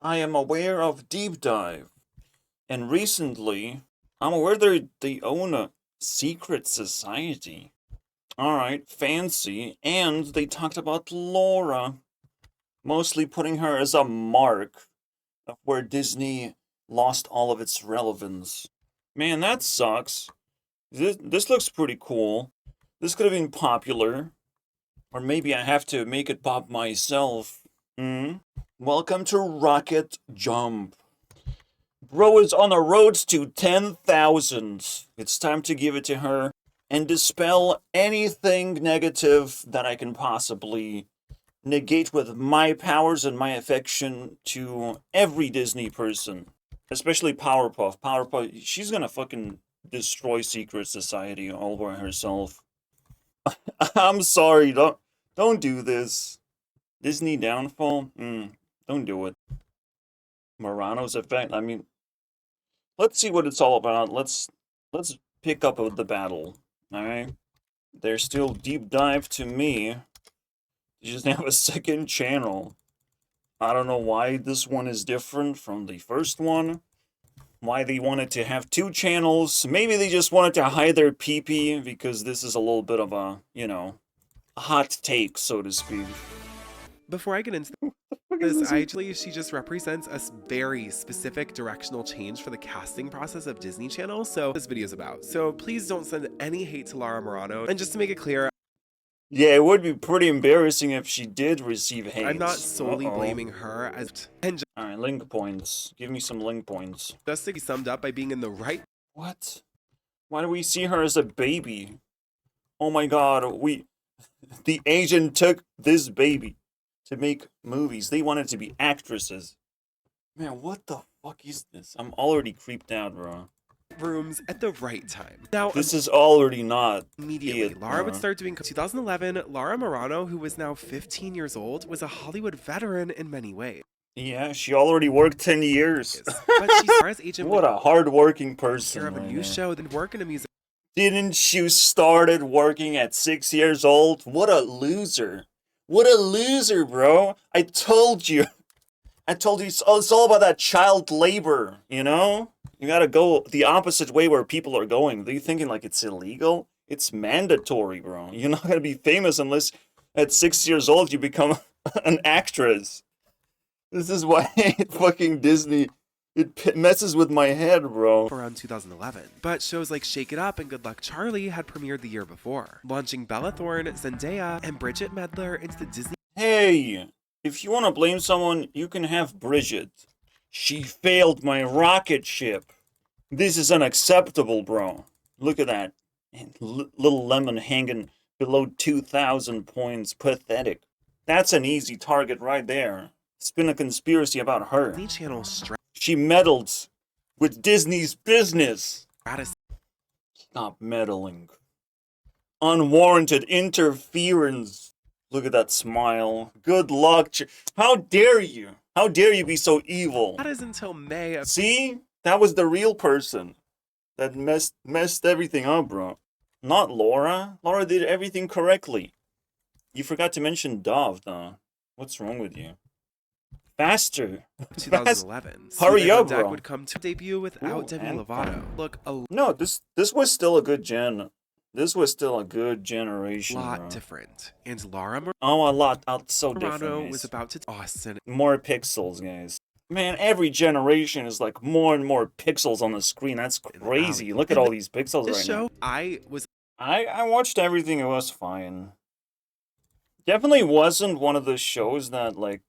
I am aware of Deep Dive, and recently, I'm aware they own a secret society. Alright, fancy, and they talked about Laura, mostly putting her as a mark of where Disney lost all of its relevance. Man, that sucks. This looks pretty cool. This could have been popular. Or maybe I have to make it pop myself. Hmm? Welcome to Rocket Jump. Bro is on the road to 10,000. It's time to give it to her and dispel anything negative that I can possibly negate with my powers and my affection to every Disney person. Especially Powerpuff. Powerpuff, she's gonna fucking destroy Secret Society all by herself. I'm sorry, don't do this. Disney downfall? Don't do it. Marano's effect? I mean, let's see what it's all about. Let's pick up the battle. Alright? There's still Deep Dive to me. You just have a second channel. I don't know why this one is different from the first one. Why they wanted to have two channels. Maybe they just wanted to hide their pee-pee because this is a little bit of a, a hot take, so to speak. Before I get into this, I believe she just represents a very specific directional change for the casting process of Disney Channel, so this video is about. So please don't send any hate to Lara Marano. And just to make it clear, yeah, it would be pretty embarrassing if she did receive hate. I'm not solely blaming her as... Alright, link points. Give me some link points. Just to be summed up by being in the right... What? Why do we see her as a baby? Oh my god, the agent took this baby to make movies. They wanted to be actresses. Man, what the fuck is this? I'm already creeped out, bro. Rooms at the right time. Now, this is already not immediately, Lara would start doing 2011. Lara Marano, who was now 15 years old, was a Hollywood veteran in many ways. Yeah, she already worked 10 years. But she's Lara's agent. What a hard-working person. Care of a new show, then work in a music. Didn't you started working at 6 years old? What a loser. What a loser, bro. I told you it's all about that child labor, you know? You gotta go the opposite way where people are going. Are you thinking like it's illegal? It's mandatory, bro. You're not gonna be famous unless at 6 years old you become an actress. This is why fucking Disney, it messes with my head, bro. Around 2011. But shows like Shake It Up and Good Luck Charlie had premiered the year before, launching Bella Thorne, Zendaya, and Bridget Medler into the Disney... Hey, if you want to blame someone, you can have Bridget. She failed my rocket ship. This is unacceptable, bro. Look at that. Little lemon hanging below 2,000 points. Pathetic. That's an easy target right there. It's been a conspiracy about her. Disney Channel she meddled with Disney's business. Stratus. Stop meddling. Unwarranted interference. Look at that smile. Good luck. How dare you? How dare you be so evil? That is until May of... See? That was the real person that messed everything up, bro. Not Laura. Laura did everything correctly. You forgot to mention Dove, though. What's wrong with you? Faster. 2011. Hurry up, bro. Would come to debut without Demi Lovato. Look, no, this was still a good gen. This was still a good generation. A lot bro. Different. And Lara a lot so Marano different. Was about to Austin. More pixels, guys. Man, every generation is like more and more pixels on the screen. That's crazy. Look at all these pixels right now. I watched everything. It was fine. Definitely wasn't one of the shows that like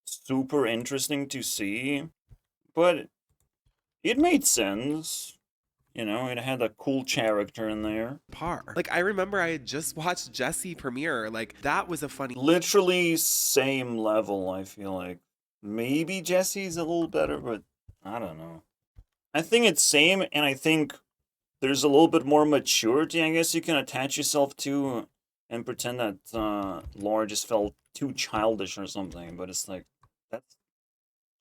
super interesting to see, but it made sense. You know, it had a cool character in there. Like, I remember I had just watched Jessie premiere. Like, that was a funny... Literally same level, I feel like. Maybe Jessie's a little better, but I don't know. I think it's same, and I think there's a little bit more maturity, I guess you can attach yourself to and pretend that Laura just felt too childish or something, but it's like,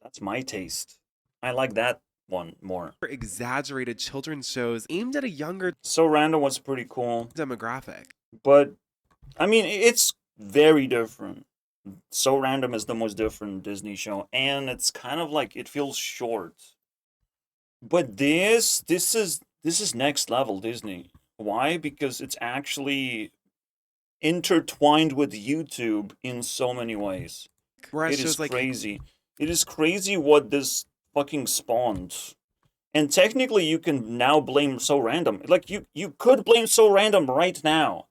that's my taste. I like that one more. Exaggerated children's shows aimed at a younger... So Random was pretty cool. Demographic. But, I mean, it's very different. So Random is the most different Disney show, and it's kind of like it feels short. But this is next level Disney. Why? Because it's actually intertwined with YouTube in so many ways. Whereas It is shows like crazy. It is crazy what this fucking spawned. And technically you can now blame So Random. Like you could blame So Random right now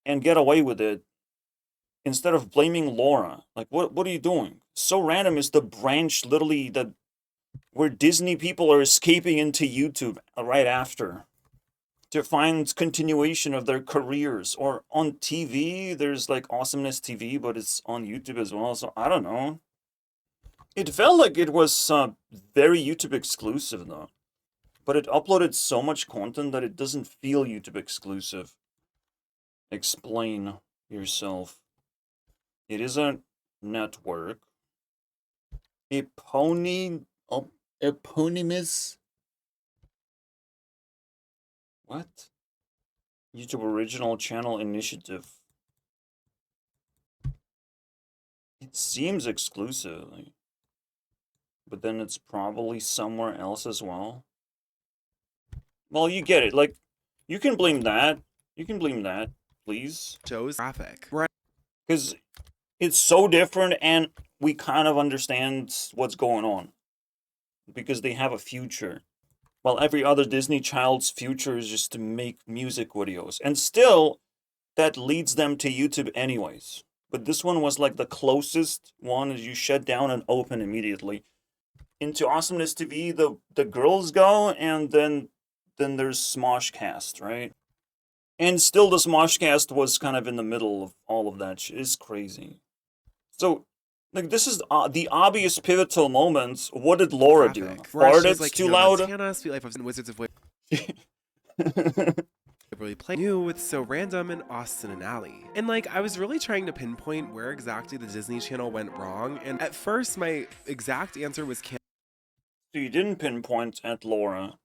and get away with it instead of blaming Laura. Like what are you doing? So Random is the branch literally that where Disney people are escaping into YouTube right after to find continuation of their careers. Or on TV, there's like Awesomeness TV, but it's on YouTube as well. So I don't know. It felt like it was very YouTube exclusive though, but it uploaded so much content that it doesn't feel YouTube exclusive. Explain yourself. It is a network. Eponymous. What? YouTube original channel initiative. It seems exclusively, but then it's probably somewhere else as well. Well, you get it. Like, you can blame that. You can blame that, please. shows graphic. Because it's so different and we kind of understand what's going on. Because they have a future. While every other Disney child's future is just to make music videos. And still, that leads them to YouTube anyways. But this one was like the closest one as you shut down and open immediately. Into Awesomeness TV, the girls go, and then there's Smoshcast, right? And still the Smoshcast was kind of in the middle of all of that shit. It's crazy. So, like, this is the obvious pivotal moments. What did Laura do? Farted Like, too loud? Montana, Sweet Life of Wizards of Waverly Place new with So Random and Austin and Ally. And like, I was really trying to pinpoint where exactly the Disney Channel went wrong, and at first my exact answer was So you didn't pinpoint at Laura.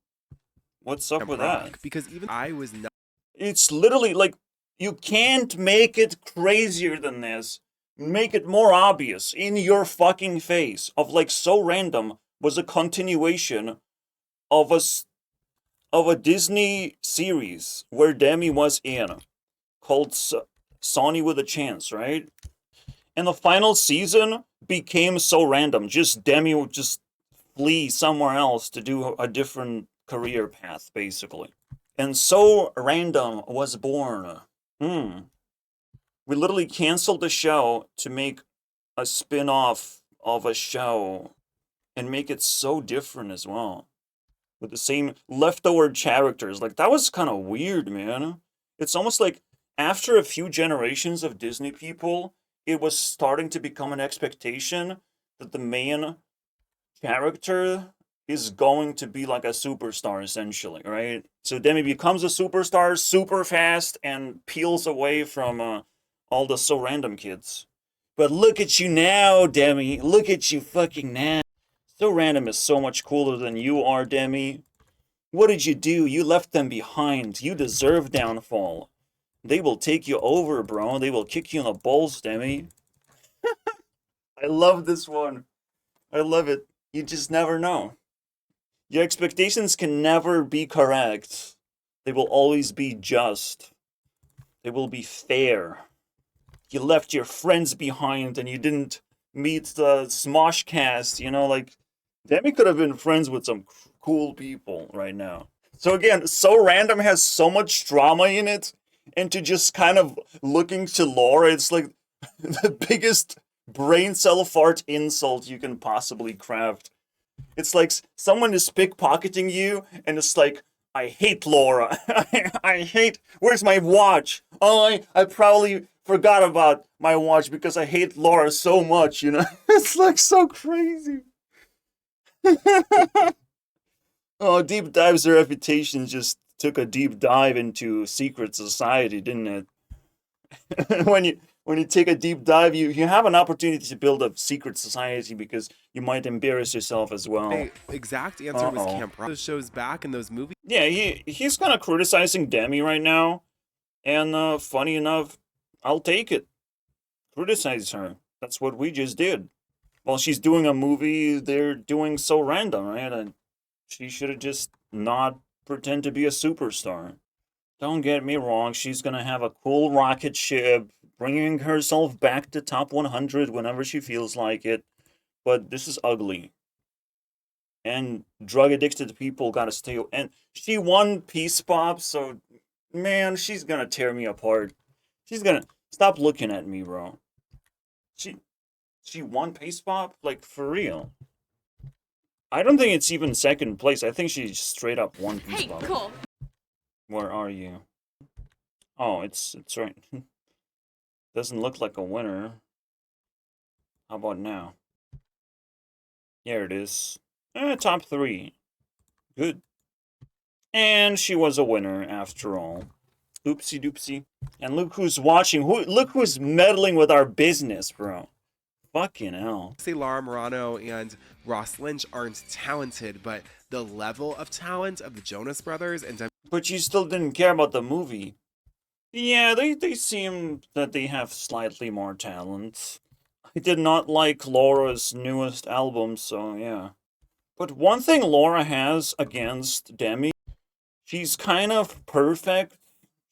What's up with that? Because even I was not. It's literally like, you can't make it crazier than this. Make it more obvious in your fucking face of like So Random was a continuation of a Disney series where Demi was in called Sonny with a Chance, right? And the final season became So Random. Just Demi would just flee somewhere else to do a different career path, basically. And So Random was born. We literally canceled the show to make a spin-off of a show and make it so different as well. With the same leftover characters. Like, that was kind of weird, man. It's almost like after a few generations of Disney people, it was starting to become an expectation that the main character is going to be like a superstar, essentially, right? So Demi becomes a superstar super fast and peels away from all the So Random kids. But look at you now, Demi. Look at you fucking now. So Random is so much cooler than you are, Demi. What did you do? You left them behind. You deserve downfall. They will take you over, bro. They will kick you in the balls, Demi. I love this one. I love it. You just never know. Your expectations can never be correct. They will always be just. They will be fair. You left your friends behind and you didn't meet the Smoshcast, you know, like, Demi could have been friends with some cool people right now. So again, So Random has so much drama in it, and to just kind of looking to Laura, it's like the biggest brain cell fart insult you can possibly craft. It's like someone is pickpocketing you, and it's like, I hate Laura. I hate. Where's my watch? Oh, I probably forgot about my watch because I hate Laura so much, you know? It's like so crazy. Oh, Deep Dive's reputation just took a deep dive into secret society, didn't it? when you take a deep dive, you have an opportunity to build a secret society because you might embarrass yourself as well. My exact answer was Camp Rock. Those shows back in those movies. Yeah, he's kind of criticizing Demi right now, and funny enough, I'll take it. Criticize her. That's what we just did. While she's doing a movie, they're doing So Random, right? And she should have just not pretend to be a superstar. Don't get me wrong, she's gonna have a cool rocket ship, bringing herself back to top 100 whenever she feels like it. But this is ugly. And drug addicted people gotta stay. And she won Peace Pop, so man, she's gonna tear me apart. She's gonna stop looking at me, bro. She she won Peace Pop, like for real. I don't think it's even second place. I think she straight up won Peace Hey, Pop. cool. Where are you? Oh, it's right. Doesn't look like a winner. How about now? Here it is. Top 3. Good. And she was a winner after all. Oopsie doopsie. And look who's watching. Look who's meddling with our business, bro. Fucking hell. Say Laura Marano and Ross Lynch aren't talented, but the level of talent of the Jonas Brothers and But you still didn't care about the movie. Yeah, they seem that they have slightly more talent. I did not like Laura's newest album, so yeah. But one thing Laura has against Demi, she's kind of perfect.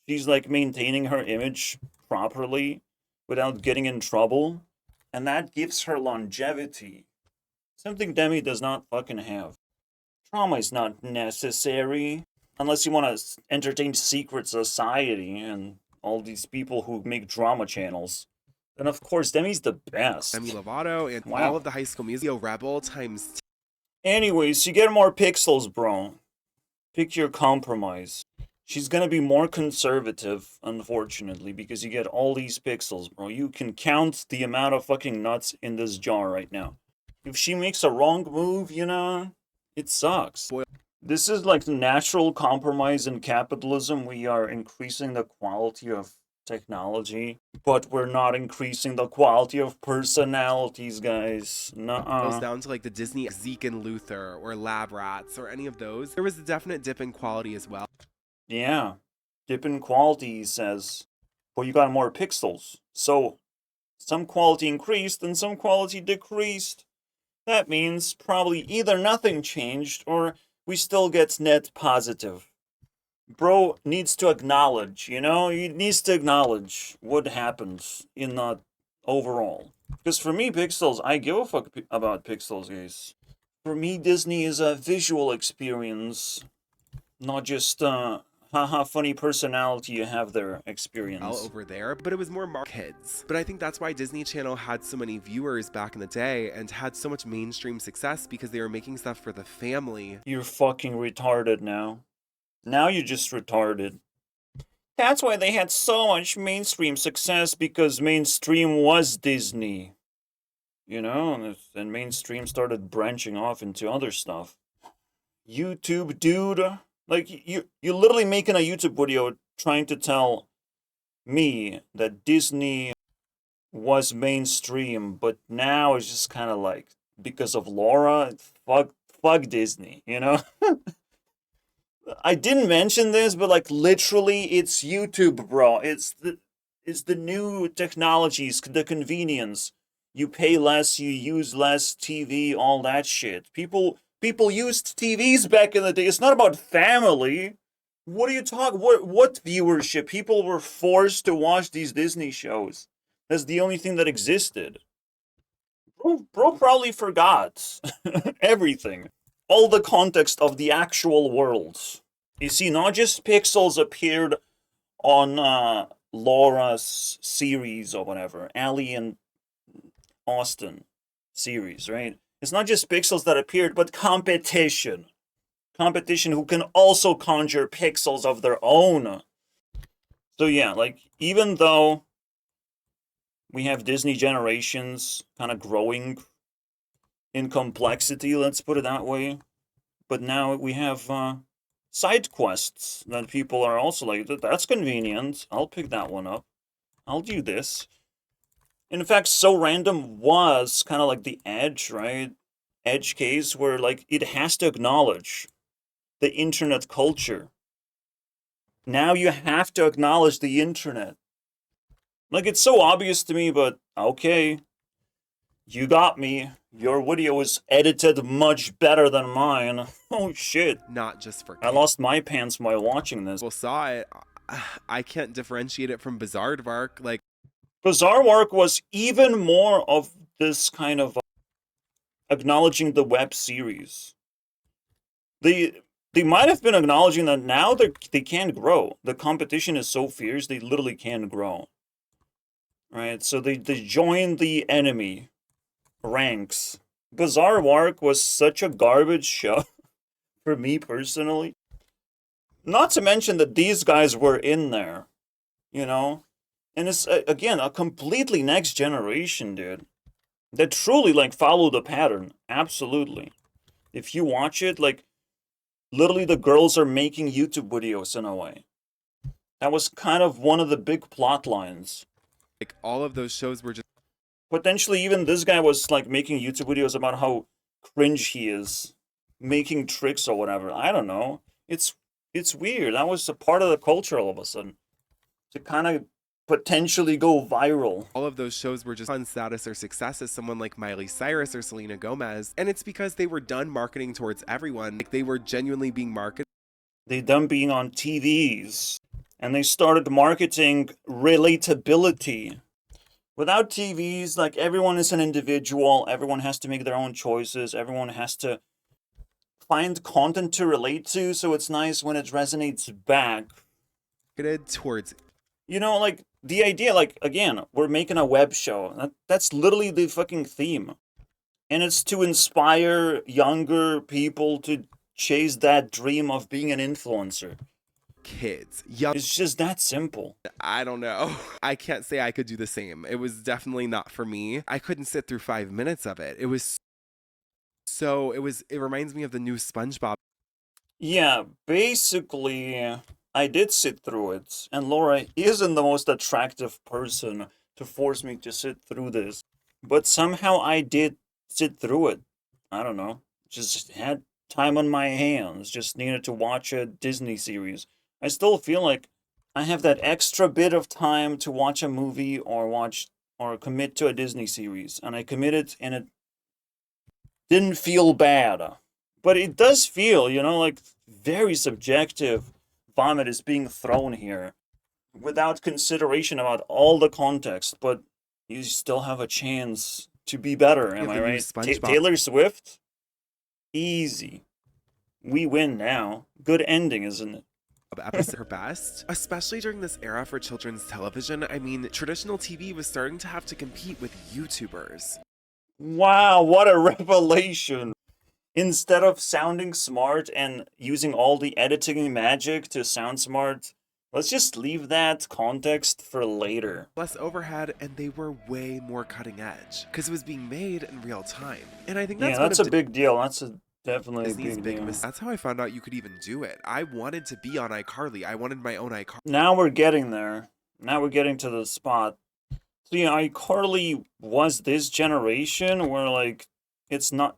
She's like maintaining her image properly without getting in trouble, and that gives her longevity. Something Demi does not fucking have. Trauma is not necessary unless you want to entertain secret society and all these people who make drama channels. Then of course Demi's the best. Demi Lovato and Wow. all of the High School Musical Rebel times. Anyways, you get more pixels, bro. Pick your compromise. She's gonna be more conservative, unfortunately, because you get all these pixels, bro. You can count the amount of fucking nuts in this jar right now. If she makes a wrong move, you know, it sucks. This is like the natural compromise in capitalism. We are increasing the quality of technology, but we're not increasing the quality of personalities, guys. Nuh-uh. Goes down to like the Disney Zeke and Luther or Lab Rats or any of those. There was a definite dip in quality as well. Yeah, dip in quality, he says. But you got more pixels. So, some quality increased and some quality decreased. That means probably either nothing changed or we still get net positive. Bro needs to acknowledge, you know? He needs to acknowledge what happens in the overall. Because for me, pixels, I give a fuck about pixels, guys. For me, Disney is a visual experience, not just haha funny personality you have there experience. Over there, but it was more kids. But I think that's why Disney Channel had so many viewers back in the day and had so much mainstream success because they were making stuff for the family. You're fucking retarded now. Now you're just retarded. That's why they had so much mainstream success, because mainstream was Disney. You know, and mainstream started branching off into other stuff. YouTube, dude. Like, you're literally making a YouTube video trying to tell me that Disney was mainstream, but now it's just kind of like, because of Laura, fuck Disney, you know? I didn't mention this, but like literally it's YouTube, bro. It's the new technologies, the convenience. You pay less, you use less TV, all that shit. People used TVs back in the day. It's not about family. What are you talking? What viewership? People were forced to watch these Disney shows. That's the only thing that existed. Bro probably forgot everything. All the context of the actual world. You see, not just pixels appeared on Laura's series or whatever, Allie and Austin series, right? It's not just pixels that appeared, but competition. Competition who can also conjure pixels of their own. So yeah, like, even though we have Disney generations kind of growing in complexity, let's put it that way, but now we have side quests that people are also like, that's convenient. I'll pick that one up. I'll do this. In fact, So Random was kind of like the edge, right? Edge case where like it has to acknowledge the internet culture. Now you have to acknowledge the internet. Like, it's so obvious to me, but okay. You got me. Your video is edited much better than mine. Oh shit. not just for I lost my pants while watching this. people saw it. I can't differentiate it from Bizarre Work. Like, Bizarre Work was even more of this kind of acknowledging the web series. They might have been acknowledging that now they can't grow. The competition is so fierce, they literally can't grow. Right? So they join the enemy ranks. Bizarre Work was such a garbage show for me personally. Not to mention that these guys were in there, you know? And it's, again, a completely next generation, dude. That truly, like, follow the pattern. Absolutely. If you watch it, like, literally the girls are making YouTube videos in a way. That was kind of one of the big plot lines. like all of those shows were just Potentially even this guy was like making YouTube videos about how cringe he is, making tricks or whatever. I don't know. It's weird. That was a part of the culture all of a sudden. To kind of potentially go viral. all of those shows were just on status or success as someone like Miley Cyrus or Selena Gomez. And it's because they were done marketing towards everyone. Like, they were genuinely being marketed They done being on TVs. And they started marketing relatability. Without TVs, like, everyone is an individual, everyone has to make their own choices, everyone has to find content to relate to, so it's nice when it resonates back. towards You know, like, the idea, like, again, we're making a web show. That's literally the fucking theme. And it's to inspire younger people to chase that dream of being an influencer. kids, young. It's just that simple. I don't know. I can't say I could do the same. It was definitely not for me. I couldn't sit through 5 minutes of it. It was so, it reminds me of the new SpongeBob. Yeah, basically, I did sit through it, and Laura isn't the most attractive person to force me to sit through this. But somehow I did sit through it. I don't know. Just had time on my hands, just needed to watch a Disney series. I still feel like I have that extra bit of time to watch a movie or commit to a Disney series, and I committed and it didn't feel bad. But it does feel, like very subjective vomit is being thrown here without consideration about all the context, but you still have a chance to be better, am I right? Taylor Swift? Easy. We win now. Good ending, isn't it? Episode her best, especially during this era for children's television. I mean, traditional TV was starting to have to compete with YouTubers. Wow, what a revelation. Instead of sounding smart and using all the editing magic to sound smart, let's just leave that context for later. Less overhead, and they were way more cutting edge because it was being made in real time. And I think that's a big deal. That's definitely Disney's a big deal. That's how I found out you could even do it. I wanted to be on iCarly. I wanted my own iCarly. Now we're getting there. Now we're getting to the spot. So yeah, iCarly was this generation where like it's not.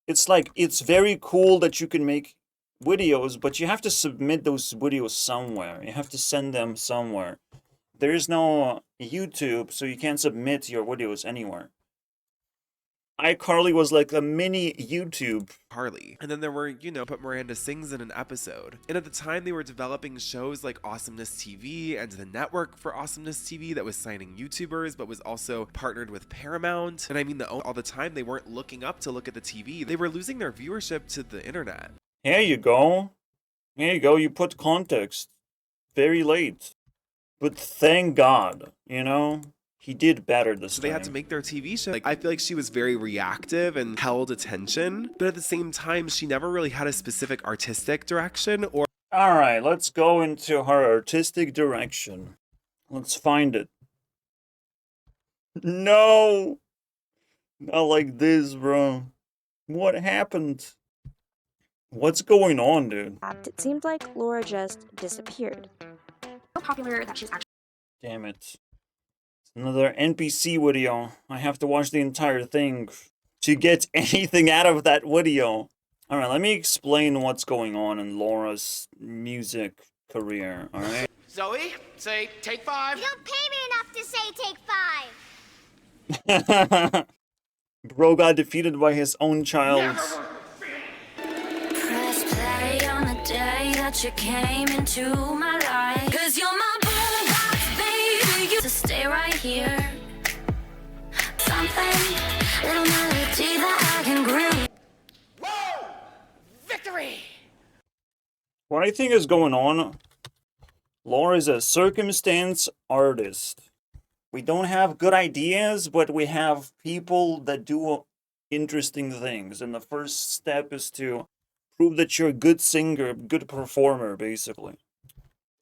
It's like it's very cool that you can make videos, but you have to submit those videos somewhere. You have to send them somewhere. There is no YouTube, so you can't submit your videos anywhere. iCarly was like a mini YouTube. Carly. And then there were, but Miranda sings in an episode. And at the time, they were developing shows like Awesomeness TV and the network for Awesomeness TV that was signing YouTubers, but was also partnered with Paramount. And I mean, all the time, they weren't looking up to look at the TV. They were losing their viewership to the internet. Here you go. Here you go. You put context. Very late. But thank God, he did better this time. So they had to make their TV show. Like, I feel like she was very reactive and held attention, but at the same time, she never really had a specific artistic direction or... All right, let's go into her artistic direction. Let's find it. No! Not like this, bro. What happened? What's going on, dude? It seemed like Laura just disappeared. So popular that she's actually... Damn it. Another NPC video. I have to watch the entire thing to get anything out of that video. Alright, let me explain what's going on in Laura's music career, alright? Zoe, say take 5. You don't pay me enough to say take 5. Bro got defeated by his own child. Press play on the day that you came into my life. 'Cause you're my boombox, baby. You to stay right here. Something, little melody that I can groove. Whoa! Victory! What I think is going on, Laura is a circumstance artist. We don't have good ideas, but we have people that do interesting things. And the first step is to prove that you're a good singer, good performer, basically.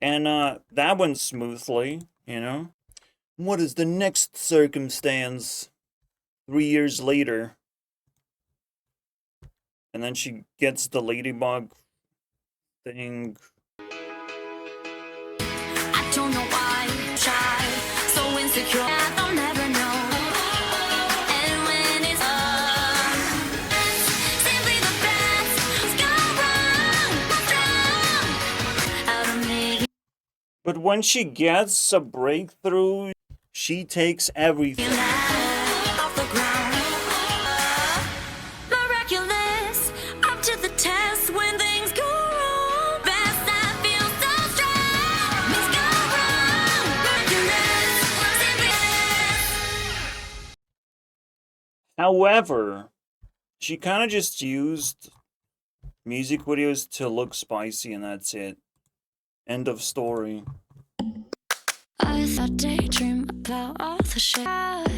And that went smoothly, you know? What is the next circumstance 3 years later? And then she gets the ladybug thing. I don't know why, shy, so insecure. I'll never know. And when it's simply the best. Go wrong, out of me. But when she gets a breakthrough, she takes everything. Off the ground. Miraculous, up to the test when things go wrong. Best I feel so strong. Means go wrong. Miraculous, simply. However, she kind of just used music videos to look spicy and that's it. End of story. I thought daydream about all the shit.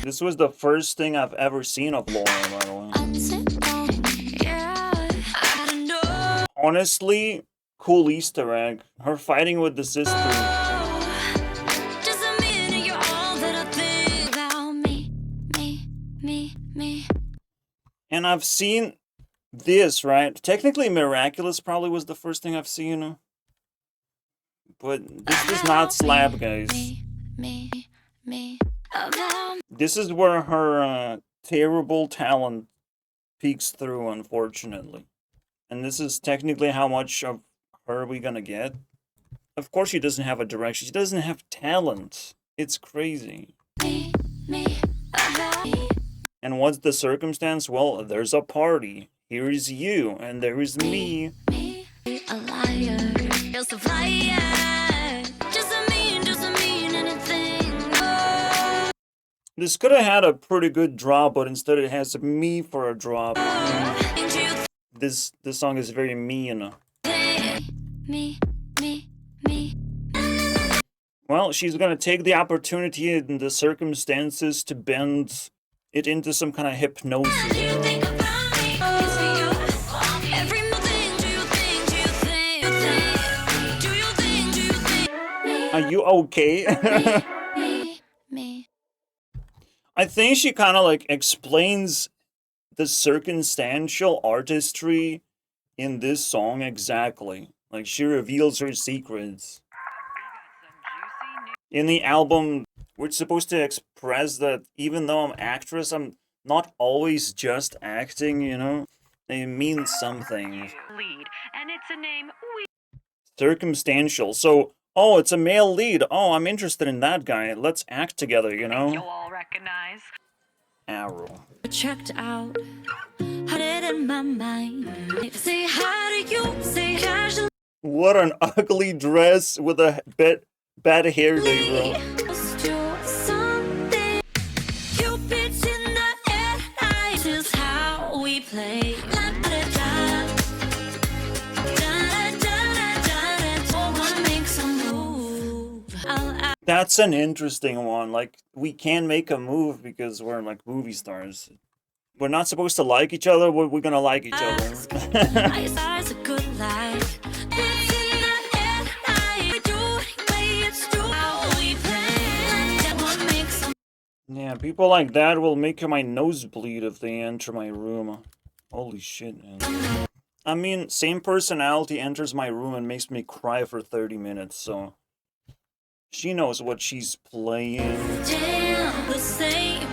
This was the first thing I've ever seen of Laura, by the way. Yeah, I don't know. Honestly, cool Easter egg. Her fighting with the sister. Just a minute, you're all that I think about me. And I've seen this, right? Technically, Miraculous probably was the first thing I've seen. But this does not slap, guys. Me. About This is where her terrible talent peeks through, unfortunately. And this is technically how much of her we gonna get. Of course she doesn't have a direction. She doesn't have talent. It's crazy. me. About me. And what's the circumstance? Well, there's a party. Here is you, and there is me. Me, a liar, just a flyer, just a mean anything. Oh, This could have had a pretty good drop, but instead it has me for a drop. and you This song is very mean. think me. Well, she's gonna take the opportunity and the circumstances to bend it into some kind of hypnosis. Do you think about me? It's for you. Every thing. Do you think? Do you think? Are you okay? Me. I think she kind of like explains the circumstantial artistry in this song exactly. Like she reveals her secrets. In the album, we're supposed to express that even though I'm an actress, I'm not always just acting, you know? It means something. Lead, and it's a name we Circumstantial. So, oh, it's a male lead. Oh, I'm interested in that guy. Let's act together, you you'll know? all recognize. Arrow. Checked out. Had it in my mind. Say hi to you. Say casually. What an ugly dress with a bad hair day, bro. Let's do something. Cupid's in the air. This is how we play. La da da. Da da da. Oh, wanna make some move. That's an interesting one. Like, we can make a move because we're like movie stars. We're not supposed to like each other, but we're gonna like each other. Eyes a good life. It's in the air. We do it. It's true. How we play. That one makes some. Yeah, people like that will make my nose bleed if they enter my room. Holy shit, man. I mean, same personality enters my room and makes me cry for 30 minutes, so... She knows what she's playing. Damn, the same,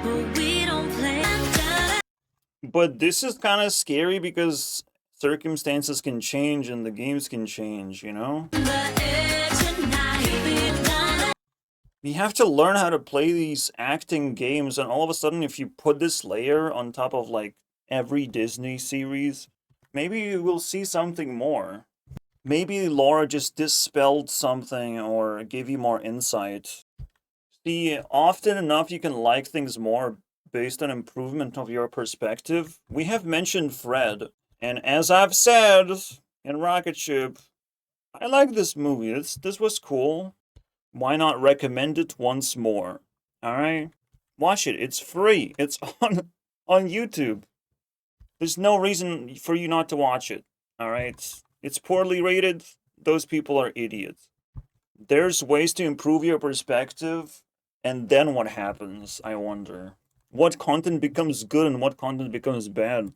but we don't play. But this is kind of scary because circumstances can change and the games can change, you know? We have to learn how to play these acting games, and all of a sudden, if you put this layer on top of like every Disney series, maybe we'll see something more. Maybe Laura just dispelled something or gave you more insight. See, often enough you can like things more based on improvement of your perspective. We have mentioned Fred, and as I've said in Rocket Ship, I like this movie. This was cool. Why not recommend it once more? Alright? Watch it. It's free. It's on YouTube. There's no reason for you not to watch it. Alright? It's poorly rated. Those people are idiots. There's ways to improve your perspective, and then what happens, I wonder. What content becomes good and what content becomes bad?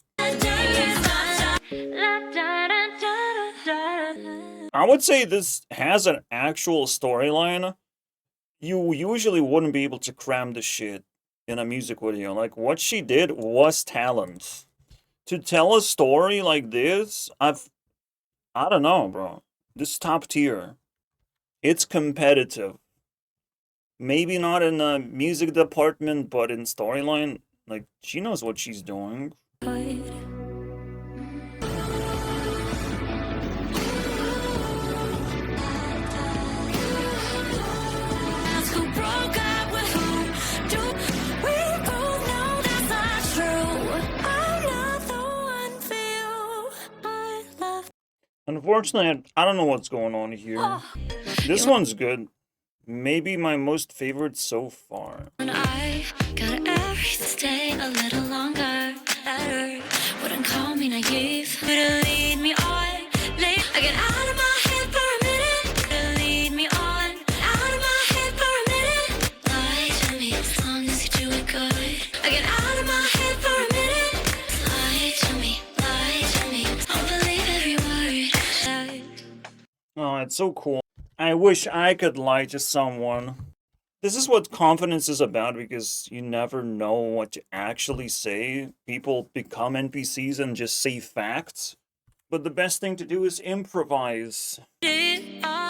I would say this has an actual storyline. You usually wouldn't be able to cram this shit in a music video. Like, what she did was talent. To tell a story like this, I don't know, bro. This is top tier. It's competitive. Maybe not in the music department, but in storyline, like, she knows what she's doing. Unfortunately, I don't know what's going on here. This one's good. Maybe my most favorite so far. And I got every stay a little longer. Better wouldn't call me naive. Could lead me on. I get out of my head for a minute. Could lead me on. Out of my head for a minute. Lie to me as long as you do it good. I get out of my head for a minute. Lie to me, lie to me. I'll believe every word. Oh, it's so cool. I wish I could lie to someone. This is what confidence is about, because you never know what to actually say. People become NPCs and just say facts. But the best thing to do is improvise. But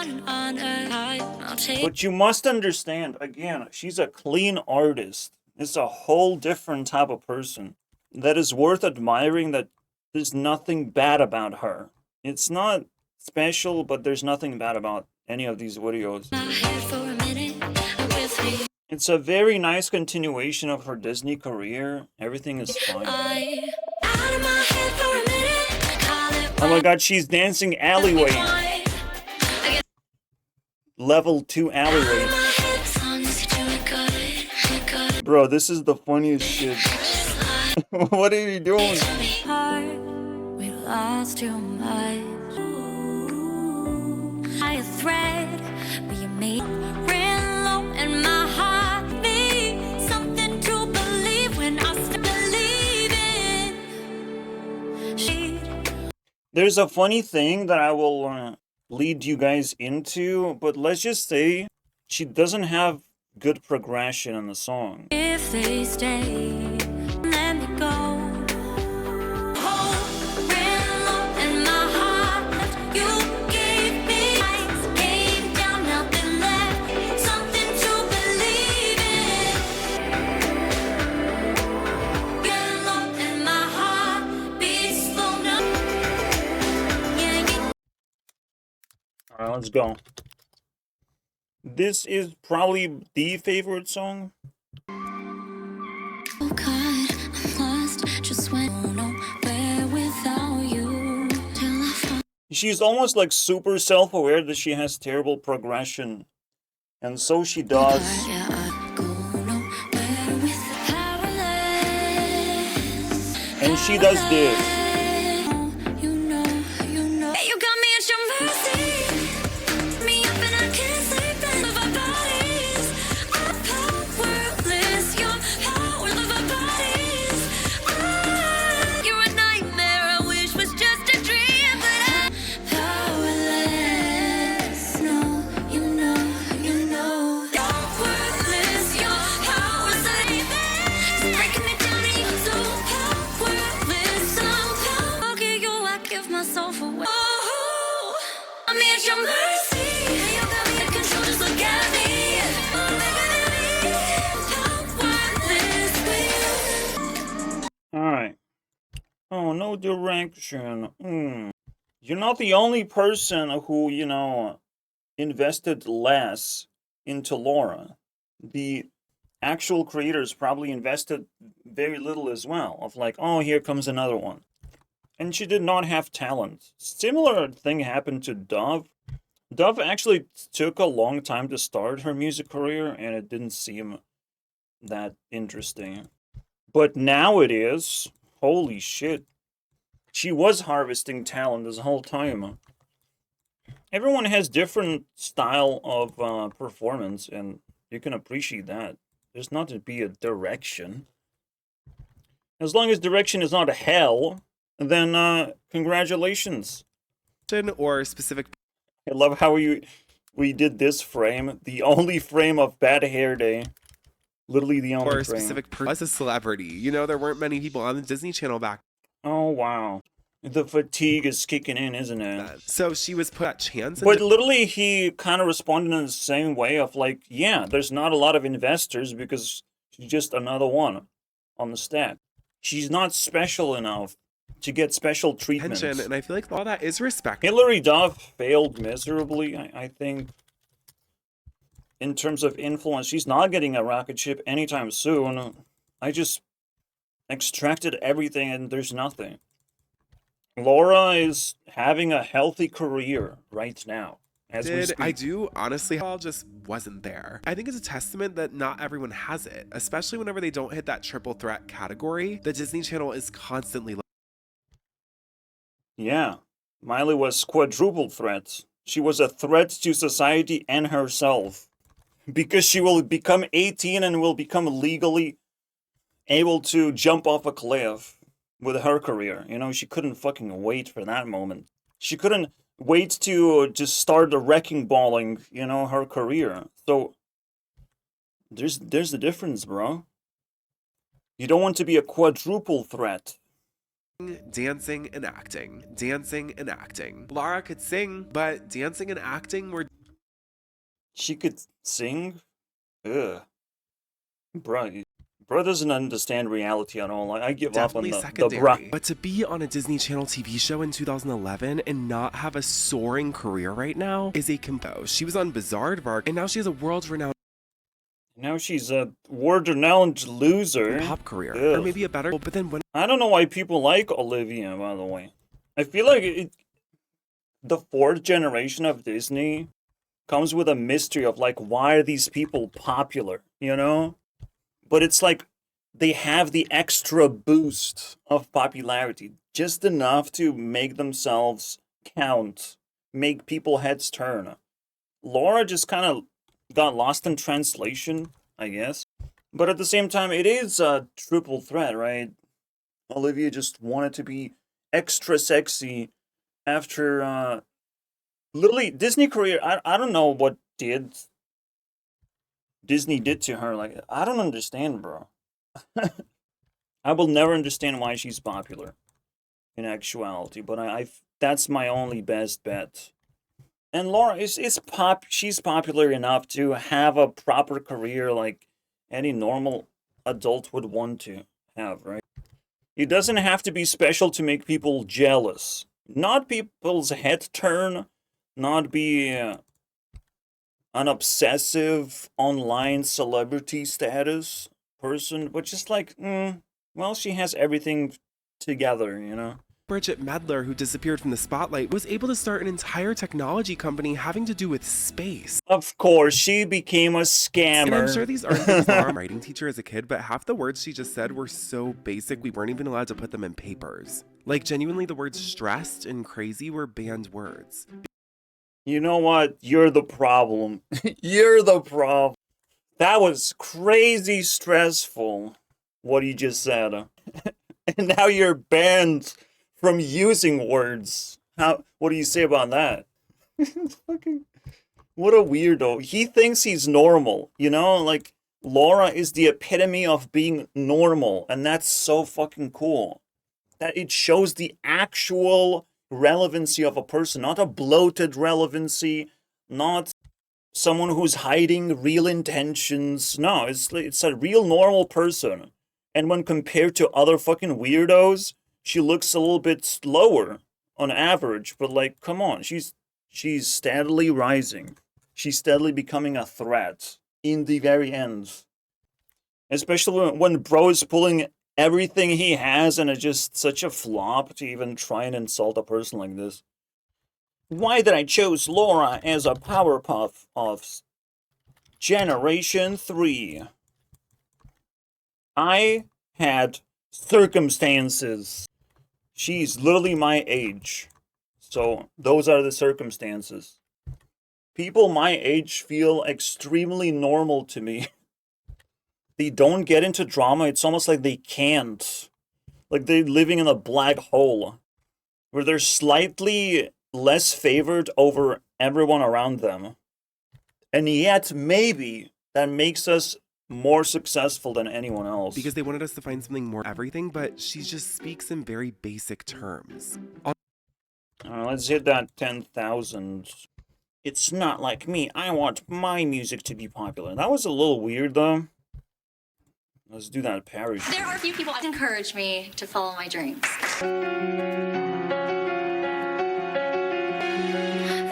you must understand, again, she's a clean artist. It's a whole different type of person that is worth admiring, that there's nothing bad about her. It's not special, but there's nothing bad about any of these videos. It's a very nice continuation of her Disney career. Everything is fine. Oh my god, she's dancing alleyway. Level 2 alleyway. Bro, this is the funniest shit. What are you doing? We lost too much. I thread, but you made ran low in my heart. Be something to believe when I still believe in. There's a funny thing that I will lead you guys into, but let's just say she doesn't have good progression in the song. If they stay, let me go. Alright, let's go. This is probably the favorite song. Oh God, I'm lost. Just went nowhere without you. Till I found She's almost like super self-aware that she has terrible progression. And so she does. yeah, I'd go nowhere with the powerless. And she does this. You know. You got me at your mercy. Me up and I can't sleep in of our bodies. Our powerless, your power of our bodies. You're a nightmare I wish was just a dream, but I'm powerless. No, you know. Powerless, your power's leaving. It's breaking me down and you're so powerless. I'm Oh, no direction. You're not the only person who, invested less into Laura. The actual creators probably invested very little as well, of like, oh, here comes another one. And she did not have talent. Similar thing happened to Dove. Dove actually took a long time to start her music career, and it didn't seem that interesting. But now it is. Holy shit. She was harvesting talent this whole time. Everyone has different style of performance, and you can appreciate that. There's not to be a direction. As long as direction is not hell, then congratulations. Or specific I love how we did this frame, the only frame of Bad Hair Day. Literally the only or frame. specific person as a celebrity. You know, there weren't many people on the Disney Channel back Oh wow. The fatigue is kicking in, isn't it? then. So she was put at chance. But literally, he kind of responded in the same way of like, yeah, there's not a lot of investors because she's just another one on the stack. She's not special enough to get special treatment. and I feel like all that is respect. Hilary Duff failed miserably, I think. In terms of influence, she's not getting a rocket ship anytime soon. I just extracted everything and there's nothing. Laura is having a healthy career right now. As we speak. I do honestly all just wasn't there. I think it's a testament that not everyone has it, especially whenever they don't hit that triple threat category. The Disney Channel is constantly Yeah. Miley was quadruple threat. She was a threat to society and herself. Because she will become 18 and will become legally able to jump off a cliff with her career. You know, she couldn't fucking wait for that moment. She couldn't wait to just start the wrecking balling, her career. So there's a difference, bro. You don't want to be a quadruple threat. dancing and acting. Dancing and acting. Lara could sing, but dancing and acting were She could sing? Ugh. Bro doesn't understand reality at all. I give up on definitely the secondary. bra. But to be on a Disney Channel TV show in 2011 and not have a soaring career right now is a compo. She was on Bizarre and now she has a world-renowned Now she's a world-renowned loser. pop career. Ugh. Or maybe a better, but then when I don't know why people like Olivia, by the way. I feel like the fourth generation of Disney comes with a mystery of like, why are these people popular, But it's like they have the extra boost of popularity, just enough to make themselves count, make people heads turn. Laura just kind of got lost in translation, I guess. But at the same time, it is a triple threat, right? Olivia just wanted to be extra sexy after literally Disney career. I don't know what Disney did to her. Like, I don't understand, bro. I will never understand why she's popular in actuality, but I that's my only best bet. And Laura she's popular enough to have a proper career like any normal adult would want to have, right? It doesn't have to be special to make people jealous. Not people's head turn, not be an obsessive online celebrity status person, but just like, well, she has everything together, Bridget Medler, who disappeared from the spotlight, was able to start an entire technology company having to do with space. Of course, she became a scammer. And I'm sure these aren't things Laura, writing teacher as a kid, but half the words she just said were so basic we weren't even allowed to put them in papers. Like, genuinely, the words stressed and crazy were banned words. You know what? You're the problem. You're the problem. That was crazy stressful, what you just said. And now you're banned from using words. What do you say about that? Fucking, what a weirdo. He thinks he's normal, like Laura is the epitome of being normal, and that's so fucking cool. That it shows the actual relevancy of a person, not a bloated relevancy, not someone who's hiding real intentions. No, it's a real normal person. And when compared to other fucking weirdos, she looks a little bit slower on average, but like, come on, she's steadily rising. She's steadily becoming a threat in the very end. Especially when bro is pulling everything he has and it's just such a flop to even try and insult a person like this. Why did I choose Laura as a Powerpuff of Generation 3? I had circumstances. She's literally my age. So those are the circumstances. People my age feel extremely normal to me. They don't get into drama. It's almost like they can't. Like they're living in a black hole where they're slightly less favored over everyone around them. And yet, maybe that makes us more successful than anyone else. Because they wanted us to find something more everything, but she just speaks in very basic terms. Let's hit that 10,000. It's not like me. I want my music to be popular. That was a little weird, though. Let's do that parachute. There are a few people that encourage me to follow my dreams.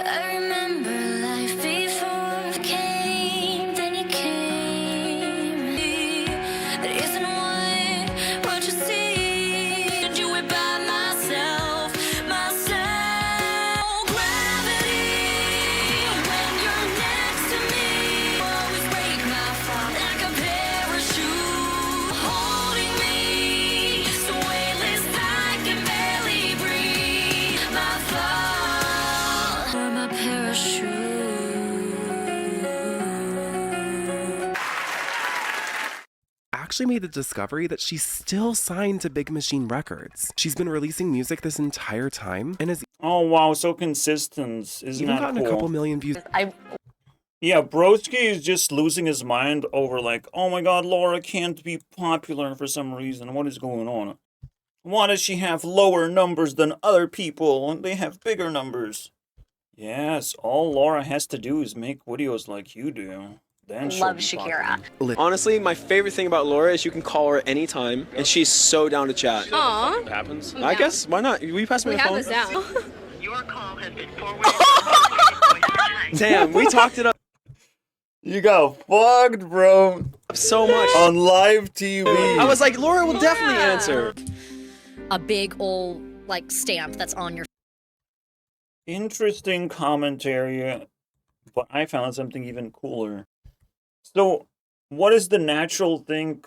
I remember life before it came, then you came. It isn't what you see. Did you it by myself? Gravity, when you're next to me, always break my fall like a parachute, holding me so weightless I can barely breathe. My fall, or my parachute. Actually made the discovery that she's still signed to Big Machine Records. She's been releasing music this entire time and has Oh, wow, so consistent. Isn't even that gotten cool? a couple million views. Yeah, Broski is just losing his mind over like, oh my god, Laura can't be popular for some reason. What is going on? Why does she have lower numbers than other people and they have bigger numbers? Yes, all Laura has to do is make videos like you do. Then she'll Love be Shakira. popular. Honestly, my favorite thing about Laura is you can call her anytime, and she's so down to chat. Aw. What happens? I guess, why not? Will you pass me the phone? down. Your call has been forwarded. Damn, we talked it up You got fucked, bro. so much. On live TV. I was like, Laura will definitely answer. A big old, like, stamp that's on your... Interesting commentary, but I found something even cooler. So, what is the natural thing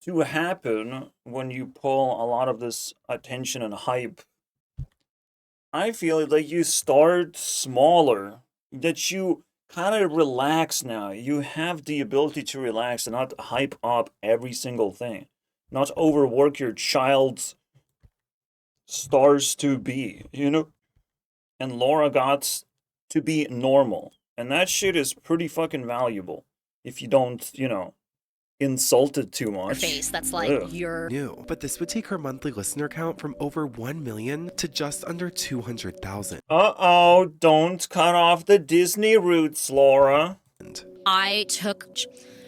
to happen when you pull a lot of this attention and hype? I feel like you start smaller, that you kind of relax now. You have the ability to relax and not hype up every single thing, not overwork your child's stars to be, you know? And Laura got to be normal. And that shit is pretty fucking valuable if you don't, you know, insult it too much. face that's like Ugh. your... New, but this would take her monthly listener count from over 1 million to just under 200,000. Uh-oh, don't cut off the Disney roots, Laura. I took...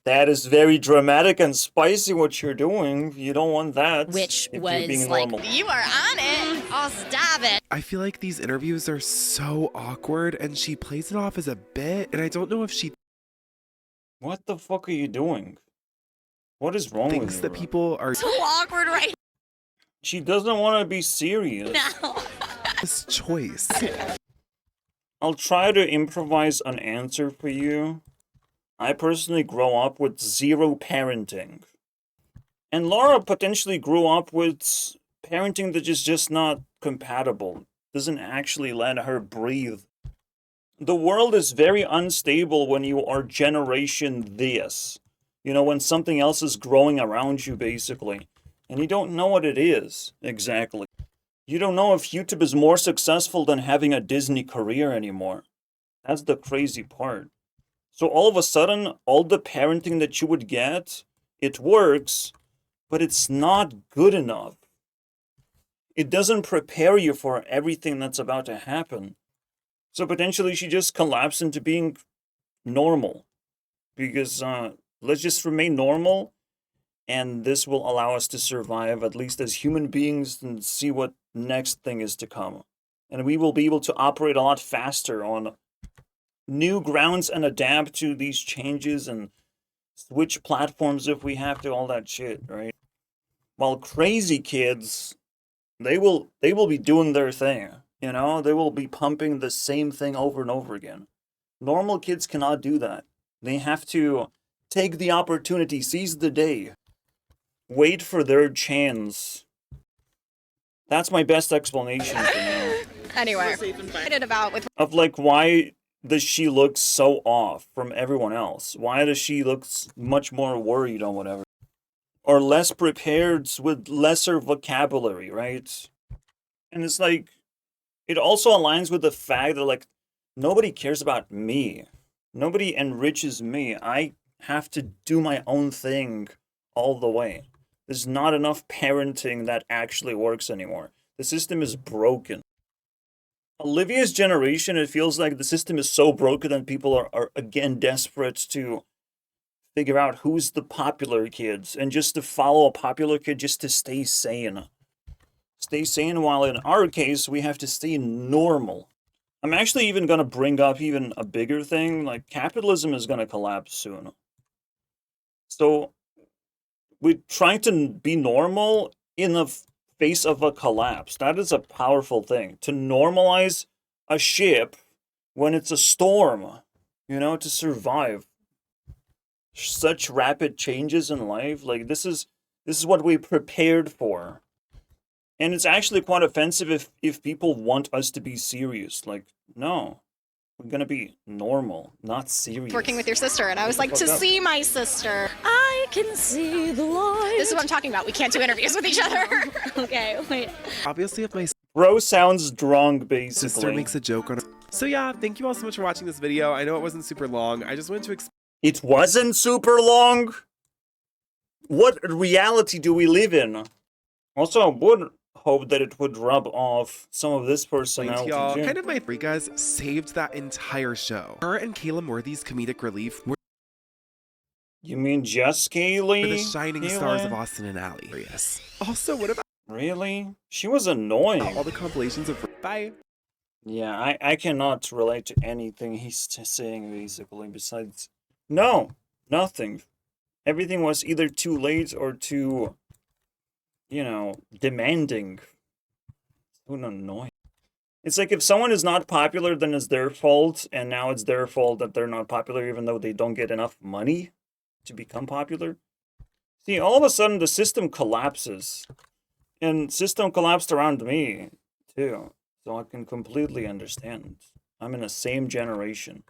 That is very dramatic and spicy what you're doing. You don't want that. Which if was you're being like, normal. you are on it. I'll stab it. I feel like these interviews are so awkward and she plays it off as a bit, and I don't know if she What the fuck are you doing? What is wrong with thinks you? that bro? Oh, people are So awkward right She doesn't want to be serious. now. this choice. I'll try to improvise an answer for you. I personally grew up with zero parenting. And Laura potentially grew up with parenting that is just not compatible. Doesn't actually let her breathe. The world is very unstable when you are generation this. You know, when something else is growing around you, basically. And you don't know what it is, exactly. You don't know if YouTube is more successful than having a Disney career anymore. That's the crazy part. So all of a sudden, all the parenting that you would get, it works, but it's not good enough. It doesn't prepare you for everything that's about to happen. So potentially she just collapsed into being normal. Because let's just remain normal. And this will allow us to survive, at least as human beings, and see what next thing is to come. And we will be able to operate a lot faster on new grounds and adapt to these changes and switch platforms if we have to, all that shit, right? While crazy kids, they will be doing their thing, you know? They will be pumping the same thing over and over again. Normal kids cannot do that. They have to take the opportunity, seize the day, wait for their chance. That's my best explanation for now. Anyway, excited about with Of like, why does she look so off from everyone else? Why does she look much more worried or whatever? Or less prepared with lesser vocabulary, right? And it's like, it also aligns with the fact that like, nobody cares about me. Nobody enriches me. I have to do my own thing all the way. There's not enough parenting that actually works anymore. The system is broken. Olivia's generation, it feels like the system is so broken that people are again desperate to figure out who's the popular kids and just to follow a popular kid just to stay sane. Stay sane, while in our case, we have to stay normal. I'm actually even gonna bring up even a bigger thing, like capitalism is gonna collapse soon. So, we're trying to be normal in the face of a collapse. That is a powerful thing. To normalize a ship when it's a storm, you know, to survive such rapid changes in life. Like, this is what we prepared for. And it's actually quite offensive if people want us to be serious. Like, no. We're gonna be normal, not serious. working with your sister, and I was like, to Fuck up. see my sister. I can see the light. This is what I'm talking about. We can't do interviews with each other. Okay, wait. Obviously, if my Bro sounds drunk, sister basically. makes a joke on it. So yeah, thank you all so much for watching this video. I know it wasn't super long. I just wanted to explain It wasn't super long? What reality do we live in? Also, I would hope that it would rub off some of this to personality. y'all too. kind of my three guys saved that entire show. Her and Kayla Worthy's comedic relief were You mean just Kaylee? the shining stars of Kayla? Austin and Ally. Yes. Also, what about Really? She was annoying. all the compilations of Bye? Yeah, I cannot relate to anything he's saying, basically, besides... No, nothing. Everything was either too late or too, you know, demanding. So annoying. It's like if someone is not popular, then it's their fault, and now it's their fault that they're not popular even though they don't get enough money to become popular. See, all of a sudden the system collapses. And system collapsed around me, too. So I can completely understand. I'm in the same generation.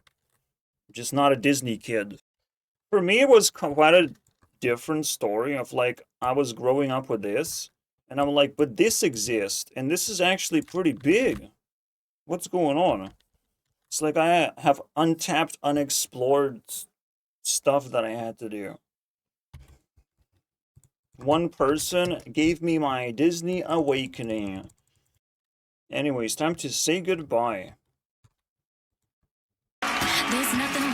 Just not a Disney kid. For me, it was quite a different story of like, I was growing up with this, and I'm like, but this exists, and this is actually pretty big. What's going on? It's like I have untapped, unexplored stuff that I had to do. One person gave me my Disney awakening. Anyways, time to say goodbye. There's nothing